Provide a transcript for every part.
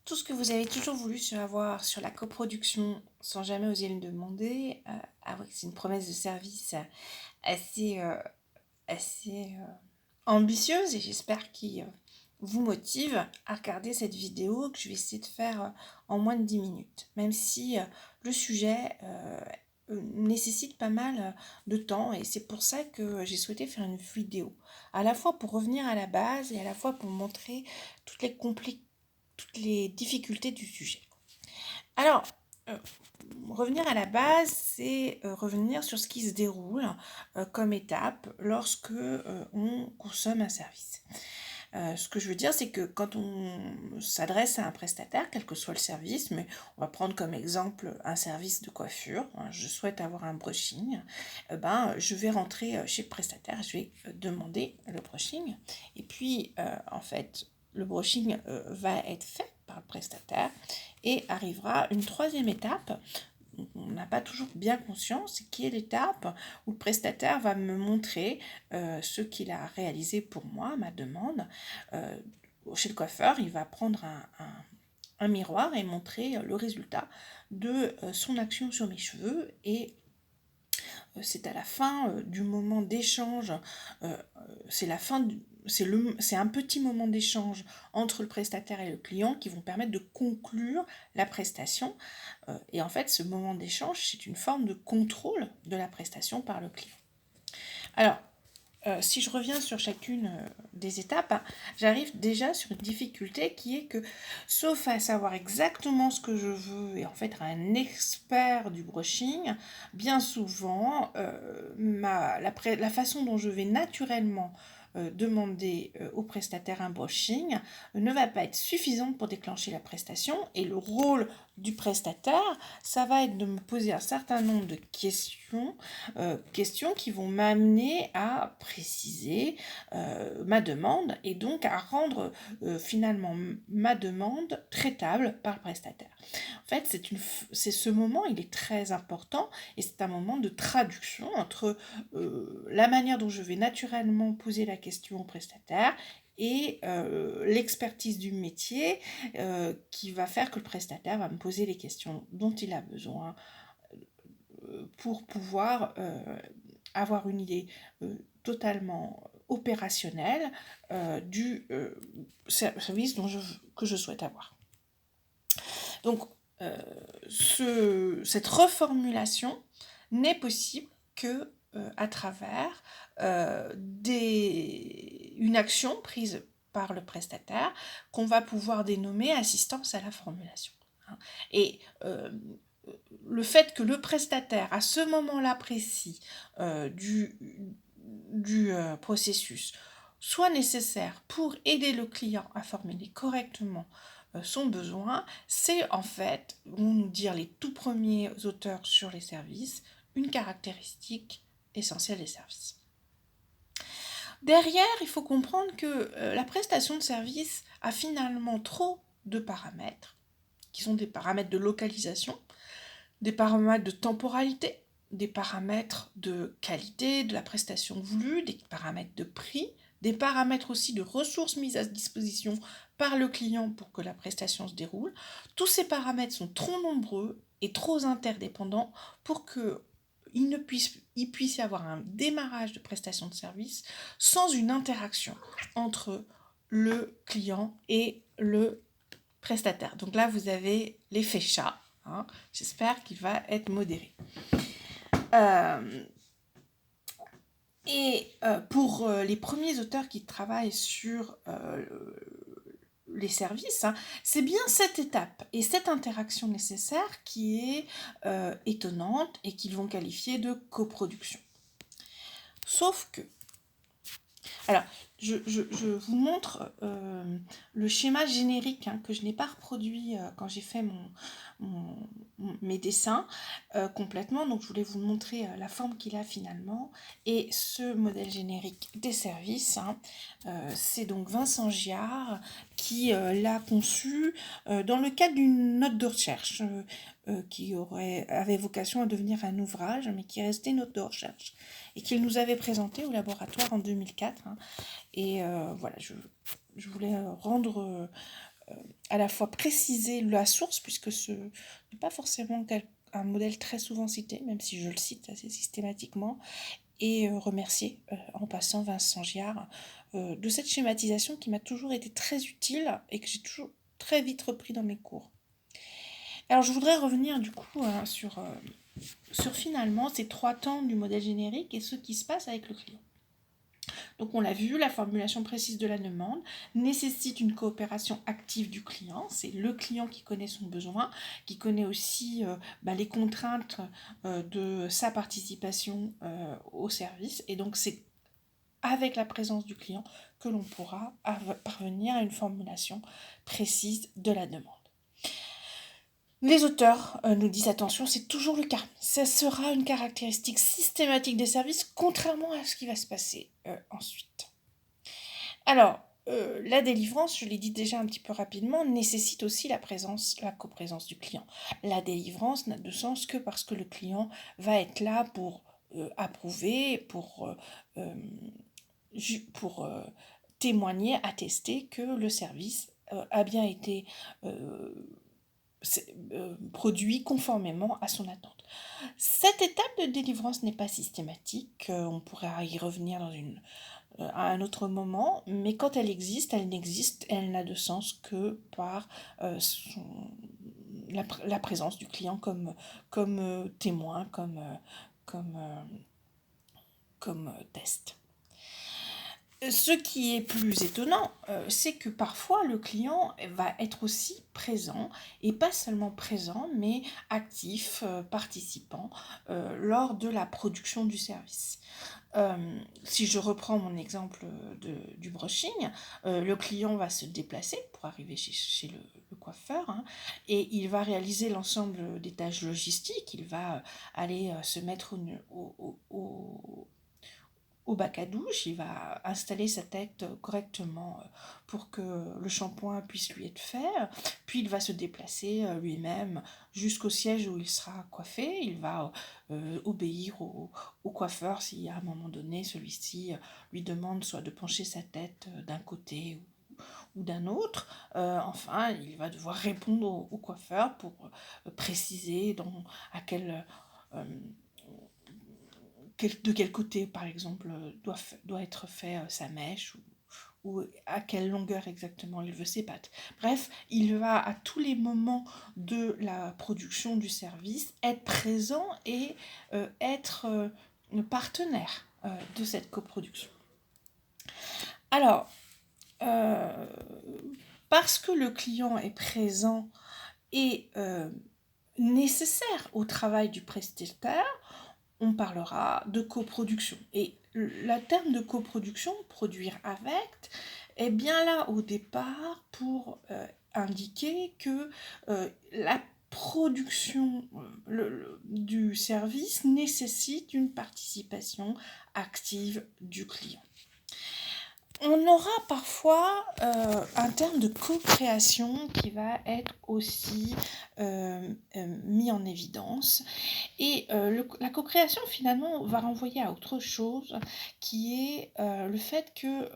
Tout ce que vous avez toujours voulu avoir sur la coproduction sans jamais oser le demander, c'est une promesse de service assez, assez ambitieuse et j'espère qu'il vous motive à regarder cette vidéo que je vais essayer de faire en moins de 10 minutes. Même si le sujet nécessite pas mal de temps et c'est pour ça que j'ai souhaité faire une vidéo. À la fois pour revenir à la base et à la fois pour montrer toutes toutes les difficultés du sujet. Alors, euh, revenir à la base, c'est revenir sur ce qui se déroule comme étape lorsque on consomme un service. Ce que je veux dire, c'est que quand on s'adresse à un prestataire, quel que soit le service, mais on va prendre comme exemple un service de coiffure, je souhaite avoir un brushing, je vais rentrer chez le prestataire, je vais demander le brushing, et puis en fait, le brushing va être fait par le prestataire, et arrivera une troisième étape on n'a pas toujours bien conscience, qui est l'étape où le prestataire va me montrer ce qu'il a réalisé pour moi, ma demande. Chez le coiffeur, il va prendre un miroir et montrer le résultat de son action sur mes cheveux et c'est à la fin du moment d'échange, c'est la fin c'est un petit moment d'échange entre le prestataire et le client qui vont permettre de conclure la prestation. Et en fait, ce moment d'échange, c'est une forme de contrôle de la prestation par le client. Alors, si je reviens sur chacune des étapes, j'arrive déjà sur une difficulté qui est que, sauf à savoir exactement ce que je veux et en fait être un expert du brushing, bien souvent, la façon dont je vais naturellement demander au prestataire un brushing ne va pas être suffisante pour déclencher la prestation et le rôle du prestataire, ça va être de me poser un certain nombre de questions qui vont m'amener à préciser ma demande et donc à rendre finalement ma demande traitable par le prestataire. En fait, c'est ce moment, il est très important et c'est un moment de traduction entre la manière dont je vais naturellement poser la question au prestataire et l'expertise du métier qui va faire que le prestataire va me poser les questions dont il a besoin pour pouvoir avoir une idée totalement opérationnelle du service que je souhaite avoir. Donc, cette reformulation n'est possible que à travers une action prise par le prestataire qu'on va pouvoir dénommer assistance à la formulation. Et le fait que le prestataire, à ce moment-là précis du processus, soit nécessaire pour aider le client à formuler correctement son besoin, c'est en fait, vont nous dire les tout premiers auteurs sur les services, une caractéristique essentielle des services. Derrière, il faut comprendre que la prestation de service a finalement trop de paramètres, qui sont des paramètres de localisation, des paramètres de temporalité, des paramètres de qualité de la prestation voulue, des paramètres de prix, des paramètres aussi de ressources mises à disposition par le client pour que la prestation se déroule. Tous ces paramètres sont trop nombreux et trop interdépendants pour qu'il puisse y avoir un démarrage de prestation de service sans une interaction entre le client et le prestataire. Donc là, vous avez l'effet chat. J'espère qu'il va être modéré. Pour les premiers auteurs qui travaillent sur les services, c'est bien cette étape et cette interaction nécessaire qui est étonnante et qu'ils vont qualifier de coproduction. Sauf que, alors, je vous montre le schéma générique que je n'ai pas reproduit quand j'ai fait mes dessins complètement. Donc, je voulais vous montrer la forme qu'il a finalement. Et ce modèle générique des services, c'est donc Vincent Giard qui l'a conçu dans le cadre d'une note de recherche qui avait vocation à devenir un ouvrage, mais qui est resté note de recherche et qu'il nous avait présenté au laboratoire en 2004. Et voilà, je voulais rendre à la fois préciser la source, puisque ce n'est pas forcément un modèle très souvent cité, même si je le cite assez systématiquement, et remercier en passant Vincent Giard de cette schématisation qui m'a toujours été très utile et que j'ai toujours très vite repris dans mes cours. Alors je voudrais revenir du coup sur finalement ces 3 temps du modèle générique et ce qui se passe avec le client. Donc on l'a vu, la formulation précise de la demande nécessite une coopération active du client. C'est le client qui connaît son besoin, qui connaît aussi les contraintes de sa participation au service. Et donc c'est avec la présence du client que l'on pourra parvenir à une formulation précise de la demande. Les auteurs nous disent attention, c'est toujours le cas. Ça sera une caractéristique systématique des services, contrairement à ce qui va se passer ensuite. Alors, la délivrance, je l'ai dit déjà un petit peu rapidement, nécessite aussi la coprésence du client. La délivrance n'a de sens que parce que le client va être là pour approuver, pour témoigner, attester que le service a bien été produit conformément à son attente. Cette étape de délivrance n'est pas systématique, on pourrait y revenir à un autre moment, mais quand elle existe, elle n'a de sens que par la présence du client comme témoin, comme test. Ce qui est plus étonnant, c'est que parfois le client va être aussi présent, et pas seulement présent, mais actif, participant, lors de la production du service. Si je reprends mon exemple du brushing, le client va se déplacer pour arriver chez le coiffeur, hein, et il va réaliser l'ensemble des tâches logistiques, il va aller se mettre au bac à douche, il va installer sa tête correctement pour que le shampoing puisse lui être fait, puis il va se déplacer lui-même jusqu'au siège où il sera coiffé, il va obéir au coiffeur si à un moment donné celui-ci lui demande soit de pencher sa tête d'un côté ou d'un autre. Enfin, il va devoir répondre au coiffeur pour préciser à quel... de quel côté, par exemple, doit être fait sa mèche ou à quelle longueur exactement il veut ses pattes. Bref, il va à tous les moments de la production du service être présent et être partenaire de cette coproduction. Alors, parce que le client est présent et nécessaire au travail du prestataire, on parlera de coproduction. Et le terme de coproduction, produire avec, est bien là au départ pour indiquer que la production du service nécessite une participation active du client. On aura parfois un terme de co-création qui va être aussi mis en évidence. Et la co-création, finalement, va renvoyer à autre chose, qui est le fait que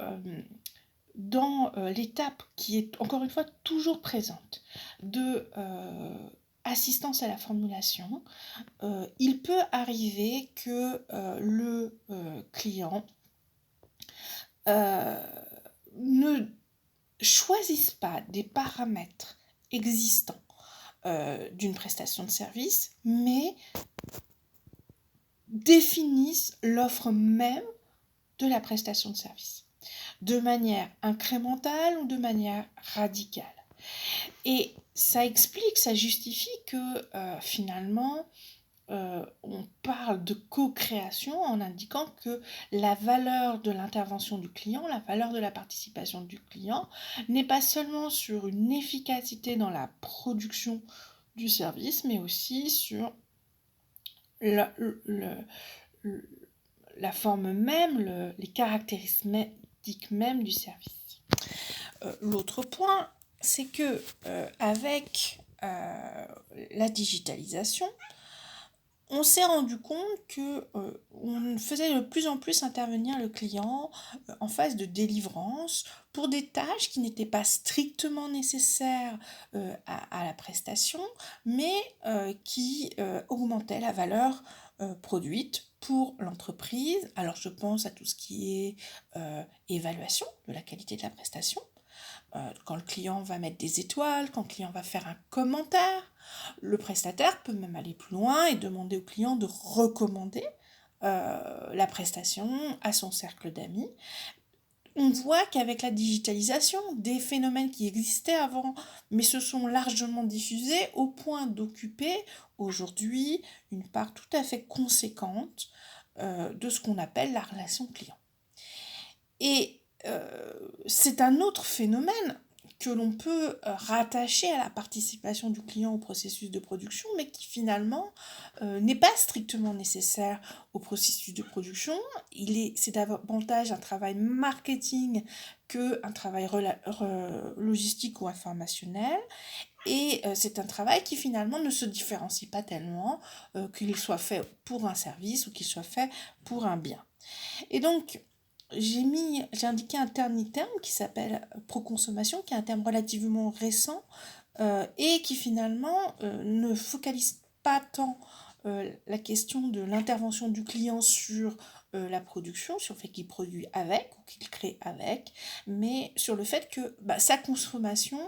dans l'étape qui est, encore une fois, toujours présente de assistance à la formulation, il peut arriver que le client ne choisissent pas des paramètres existants d'une prestation de service, mais définissent l'offre même de la prestation de service, de manière incrémentale ou de manière radicale. Et ça explique, ça justifie que finalement, on parle de co-création en indiquant que la valeur de l'intervention du client, la valeur de la participation du client n'est pas seulement sur une efficacité dans la production du service, mais aussi sur la forme même, les caractéristiques même du service. L'autre point, c'est que avec la digitalisation, on s'est rendu compte que on faisait de plus en plus intervenir le client en phase de délivrance pour des tâches qui n'étaient pas strictement nécessaires à la prestation, mais qui augmentaient la valeur produite pour l'entreprise. Alors je pense à tout ce qui est évaluation de la qualité de la prestation, quand le client va mettre des étoiles, quand le client va faire un commentaire. Le prestataire peut même aller plus loin et demander au client de recommander la prestation à son cercle d'amis. On voit qu'avec la digitalisation, des phénomènes qui existaient avant, mais se sont largement diffusés au point d'occuper aujourd'hui une part tout à fait conséquente de ce qu'on appelle la relation client. Et c'est un autre phénomène que l'on peut rattacher à la participation du client au processus de production, mais qui finalement n'est pas strictement nécessaire au processus de production. C'est davantage un travail marketing qu'un travail logistique ou informationnel. Et c'est un travail qui finalement ne se différencie pas tellement, qu'il soit fait pour un service ou qu'il soit fait pour un bien. Et donc, j'ai indiqué un dernier terme qui s'appelle proconsommation, qui est un terme relativement récent et qui finalement ne focalise pas tant la question de l'intervention du client sur la production, sur le fait qu'il produit avec ou qu'il crée avec, mais sur le fait que sa consommation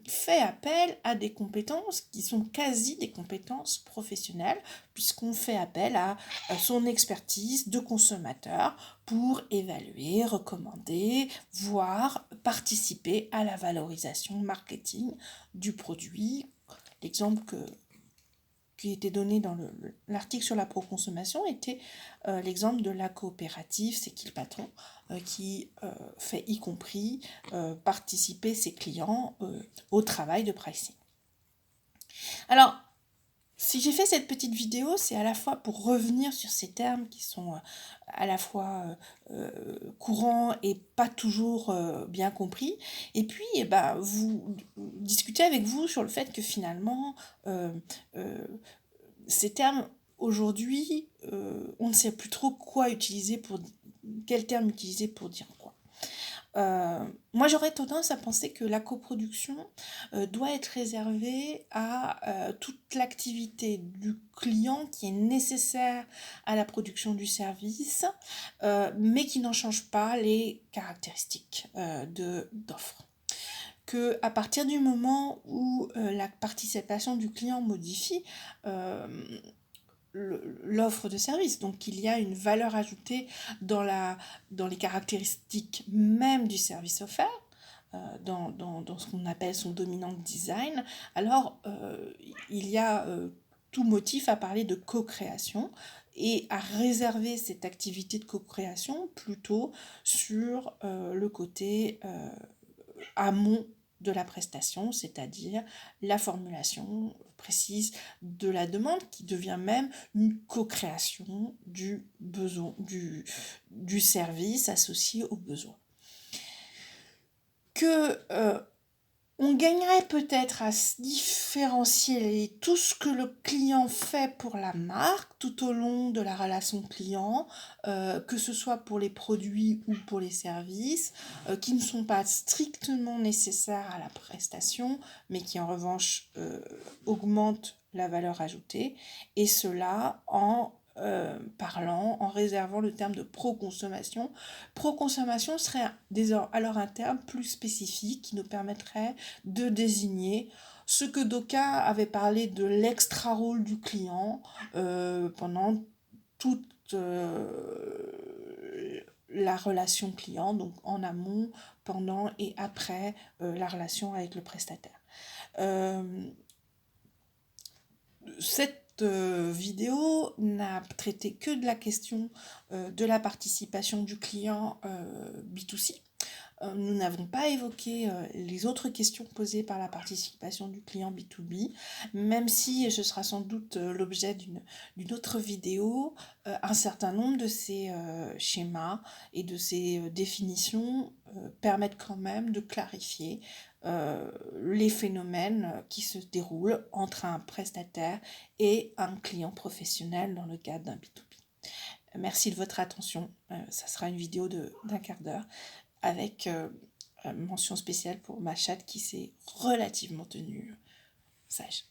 fait appel à des compétences qui sont quasi des compétences professionnelles, puisqu'on fait appel à son expertise de consommateur pour évaluer, recommander, voire participer à la valorisation marketing du produit. L'exemple qui était donné dans l'article sur la proconsommation était l'exemple de la coopérative C'est qui le patron qui fait y compris participer ses clients au travail de pricing. Alors, si j'ai fait cette petite vidéo, c'est à la fois pour revenir sur ces termes qui sont à la fois courants et pas toujours bien compris, et puis vous discuter avec vous sur le fait que finalement ces termes aujourd'hui on ne sait plus trop quel terme utiliser pour dire quoi. Moi j'aurais tendance à penser que la coproduction doit être réservée à toute l'activité du client qui est nécessaire à la production du service, mais qui n'en change pas les caractéristiques d'offre. Que à partir du moment où la participation du client modifie l'offre de service, donc qu'il y a une valeur ajoutée dans les caractéristiques même du service offert, dans ce qu'on appelle son dominant design, alors il y a tout motif à parler de co-création et à réserver cette activité de co-création plutôt sur le côté amont de la prestation, c'est-à-dire la formulation précise de la demande qui devient même une co-création du besoin, du service associé au besoin. Que on gagnerait peut-être à se différencier tout ce que le client fait pour la marque tout au long de la relation client, que ce soit pour les produits ou pour les services, qui ne sont pas strictement nécessaires à la prestation, mais qui en revanche augmentent la valeur ajoutée, et cela en réservant le terme de pro-consommation. Pro-consommation serait alors un terme plus spécifique qui nous permettrait de désigner ce que d'aucuns avaient parlé de l'extra-rôle du client pendant toute la relation client, donc en amont, pendant et après la relation avec le prestataire. Cette vidéo n'a traité que de la question de la participation du client B2C. Nous n'avons pas évoqué les autres questions posées par la participation du client B2B, même si ce sera sans doute l'objet d'une autre vidéo. Un certain nombre de ces schémas et de ces définitions permettent quand même de clarifier les phénomènes qui se déroulent entre un prestataire et un client professionnel dans le cadre d'un B2B. Merci de votre attention. Ça sera une vidéo d'un quart d'heure avec mention spéciale pour ma chatte qui s'est relativement tenue sage.